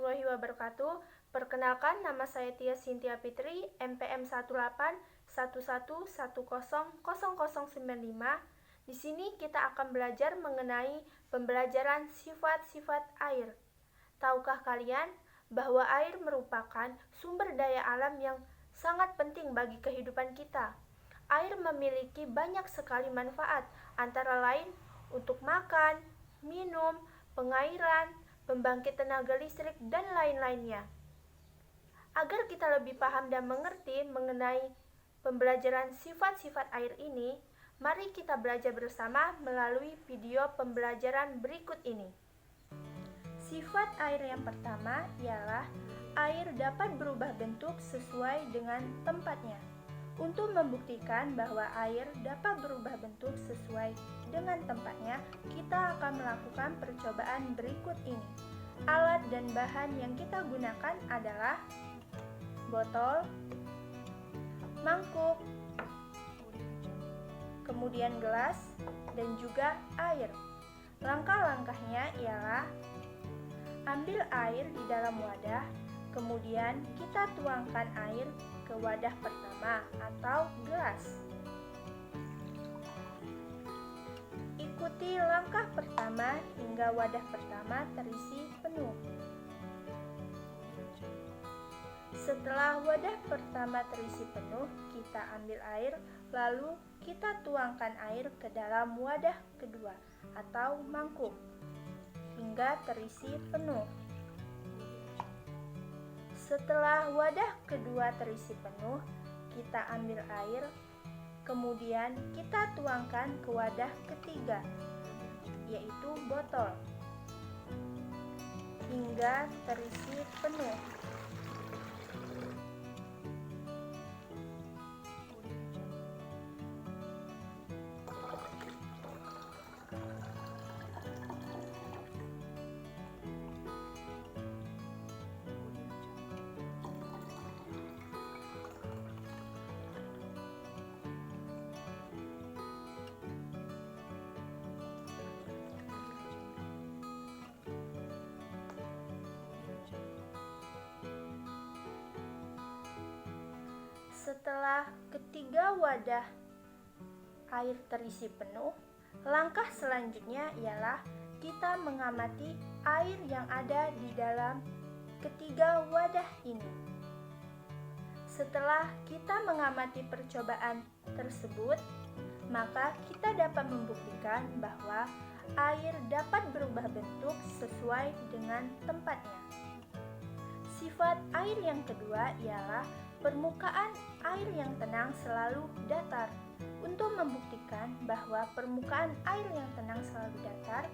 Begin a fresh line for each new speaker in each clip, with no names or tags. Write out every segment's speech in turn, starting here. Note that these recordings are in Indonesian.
warahmatullahi wabarakatuh. Perkenalkan, nama saya Tia Sintia Fitri, MPM 1811010095. Di sini kita akan belajar mengenai pembelajaran sifat-sifat air. Tahukah kalian bahwa air merupakan sumber daya alam yang sangat penting bagi kehidupan kita? Air memiliki banyak sekali manfaat, antara lain untuk makan, minum, pengairan, pembangkit tenaga listrik, dan lain-lainnya. Agar kita lebih paham dan mengerti mengenai pembelajaran sifat-sifat air ini, mari kita belajar bersama melalui video pembelajaran berikut ini. Sifat air yang pertama ialah air dapat berubah bentuk sesuai dengan tempatnya. Untuk membuktikan bahwa air dapat berubah bentuk sesuai dengan tempatnya, kita akan melakukan percobaan berikut ini. Alat dan bahan yang kita gunakan adalah botol, mangkuk, kemudian gelas, dan juga air. Langkah-langkahnya ialah ambil air di dalam wadah, kemudian kita tuangkan air ke wadah pertama atau gelas. Ikuti langkah pertama hingga wadah pertama terisi penuh. Setelah wadah pertama terisi penuh, kita ambil air, lalu kita tuangkan air ke dalam wadah kedua atau mangkuk hingga terisi penuh. Setelah wadah kedua terisi penuh, kita ambil air, kemudian kita tuangkan ke wadah ketiga, yaitu botol, hingga terisi penuh. Setelah ketiga wadah air terisi penuh, langkah selanjutnya ialah kita mengamati air yang ada di dalam ketiga wadah ini. Setelah kita mengamati percobaan tersebut, maka kita dapat membuktikan bahwa air dapat berubah bentuk sesuai dengan tempatnya. Sifat air yang kedua ialah permukaan air yang tenang selalu datar. Untuk membuktikan bahwa permukaan air yang tenang selalu datar,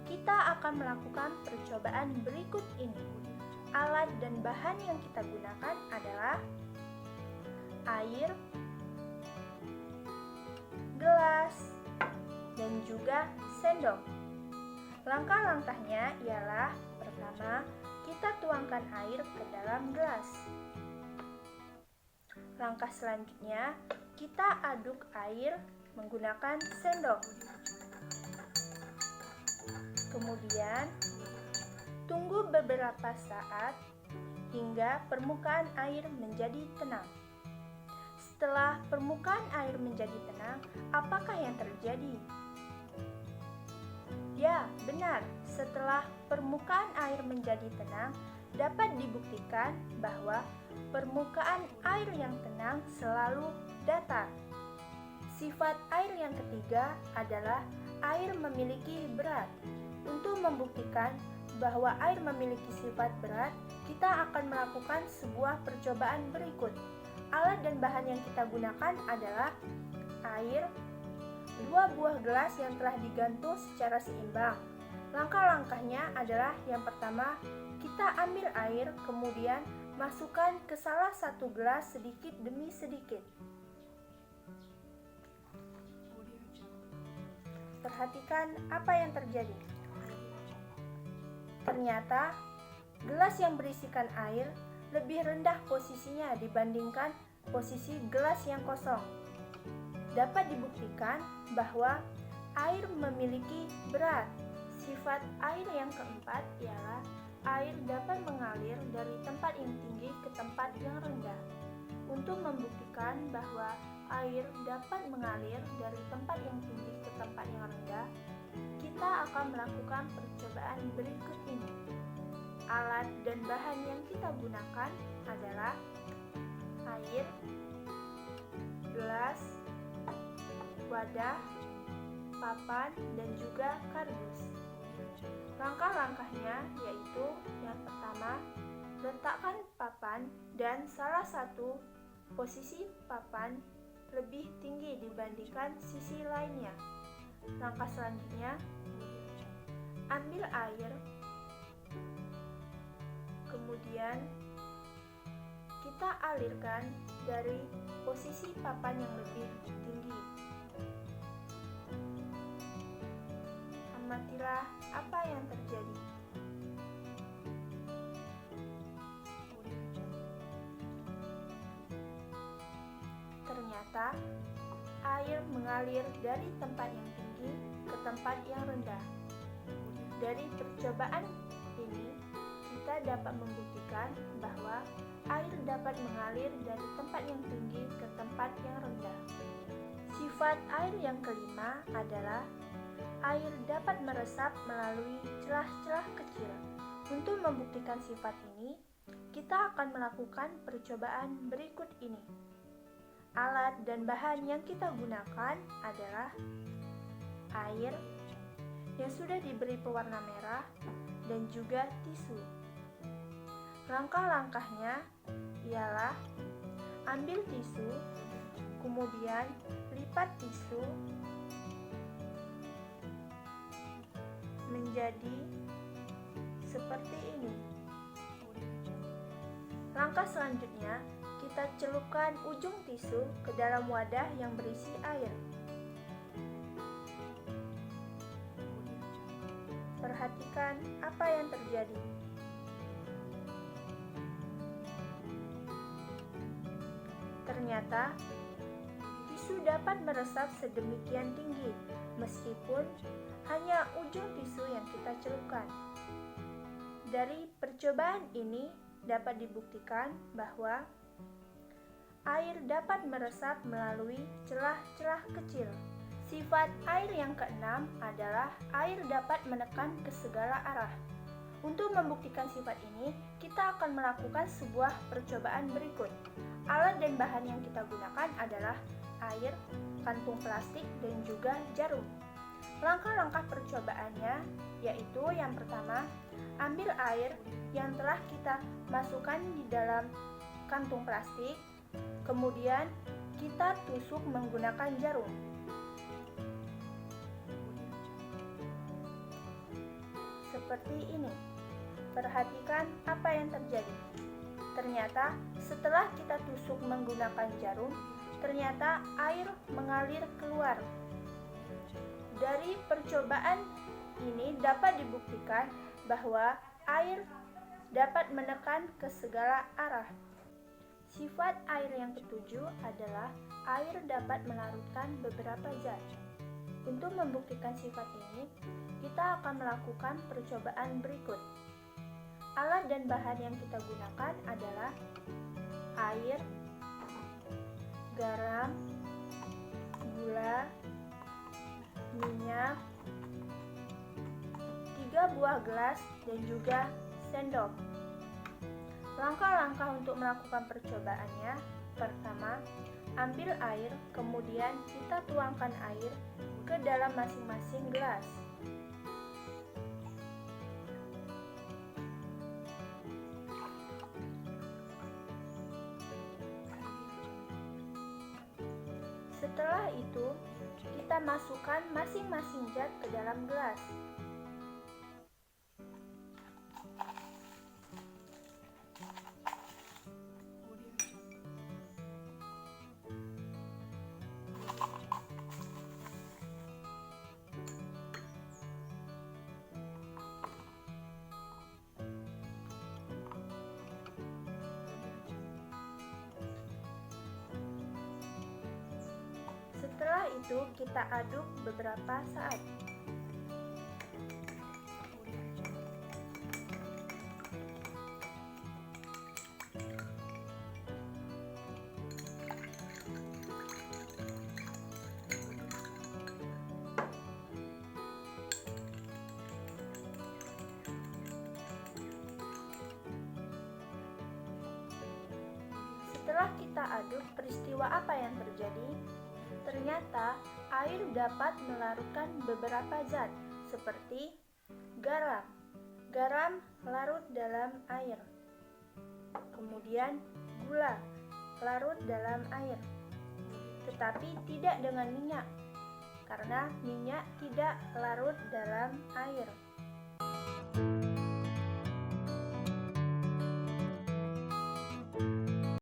kita akan melakukan percobaan berikut ini. Alat dan bahan yang kita gunakan adalah air, gelas, dan juga sendok. Langkah-langkahnya ialah pertama, kita tuangkan air ke dalam gelas. Langkah selanjutnya, kita aduk air menggunakan sendok. Kemudian, tunggu beberapa saat hingga permukaan air menjadi tenang. Setelah permukaan air menjadi tenang, apakah yang terjadi? Ya, benar. Setelah permukaan air menjadi tenang, dapat dibuktikan bahwa permukaan air yang tenang selalu datar. Sifat air yang ketiga adalah air memiliki berat. Untuk membuktikan bahwa air memiliki sifat berat, kita akan melakukan sebuah percobaan berikut. Alat dan bahan yang kita gunakan adalah air, 2 buah gelas yang telah digantung secara seimbang. Langkah-langkahnya adalah yang pertama, kita ambil air, kemudian masukkan ke salah satu gelas sedikit demi sedikit. Perhatikan apa yang terjadi. Ternyata, gelas yang berisikan air lebih rendah posisinya dibandingkan posisi gelas yang kosong. Dapat dibuktikan bahwa air memiliki berat. Sifat air yang keempat ialah air dapat mengalir dari tempat yang tinggi ke tempat yang rendah. Untuk membuktikan bahwa air dapat mengalir dari tempat yang tinggi ke tempat yang rendah, kita akan melakukan percobaan berikut ini. Alat dan bahan yang kita gunakan adalah air, gelas, wadah, papan, dan juga kardus. Langkah-langkahnya yaitu yang pertama, letakkan papan dan salah satu posisi papan lebih tinggi dibandingkan sisi lainnya. Langkah selanjutnya, ambil air, kemudian kita alirkan dari posisi papan yang lebih tinggi. Amatilah apa yang terjadi. Ternyata air mengalir dari tempat yang tinggi ke tempat yang rendah. Dari percobaan ini, kita dapat membuktikan bahwa air dapat mengalir dari tempat yang tinggi ke tempat yang rendah. Sifat air yang kelima adalah air dapat meresap melalui celah-celah kecil. Untuk membuktikan sifat ini, kita akan melakukan percobaan berikut ini. Alat dan bahan yang kita gunakan adalah air yang sudah diberi pewarna merah dan juga tisu. Langkah-langkahnya ialah ambil tisu, kemudian lipat tisu menjadi seperti ini. Langkah selanjutnya, kita celupkan ujung tisu ke dalam wadah yang berisi air. Perhatikan apa yang terjadi. Ternyata, tisu dapat meresap sedemikian tinggi, meskipun hanya ujung tisu yang kita celupkan. Dari percobaan ini dapat dibuktikan bahwa air dapat meresap melalui celah-celah kecil. Sifat air yang keenam adalah air dapat menekan ke segala arah. Untuk membuktikan sifat ini, kita akan melakukan sebuah percobaan berikut. Alat dan bahan yang kita gunakan adalah air, kantung plastik, dan juga jarum. Langkah-langkah percobaannya yaitu yang pertama, ambil air yang telah kita masukkan di dalam kantung plastik, kemudian kita tusuk menggunakan jarum. Seperti ini. Perhatikan apa yang terjadi. Ternyata setelah kita tusuk menggunakan jarum, ternyata air mengalir keluar. Dari percobaan ini dapat dibuktikan bahwa air dapat menekan ke segala arah. Sifat air yang ketujuh adalah air dapat melarutkan beberapa zat. Untuk membuktikan sifat ini, kita akan melakukan percobaan berikut. Alat dan bahan yang kita gunakan adalah air, garam, gula, minyak, 3 buah gelas, dan juga sendok. Langkah-langkah untuk melakukan percobaannya, pertama, ambil air, kemudian kita tuangkan air ke dalam masing-masing gelas. Setelah itu, kita masukkan masing-masing zat ke dalam gelas. Setelah itu kita aduk beberapa saat. Setelah kita aduk, peristiwa apa yang terjadi? Ternyata air dapat melarutkan beberapa zat seperti garam. Garam larut dalam air. Kemudian gula larut dalam air. Tetapi tidak dengan minyak, karena minyak tidak larut dalam air.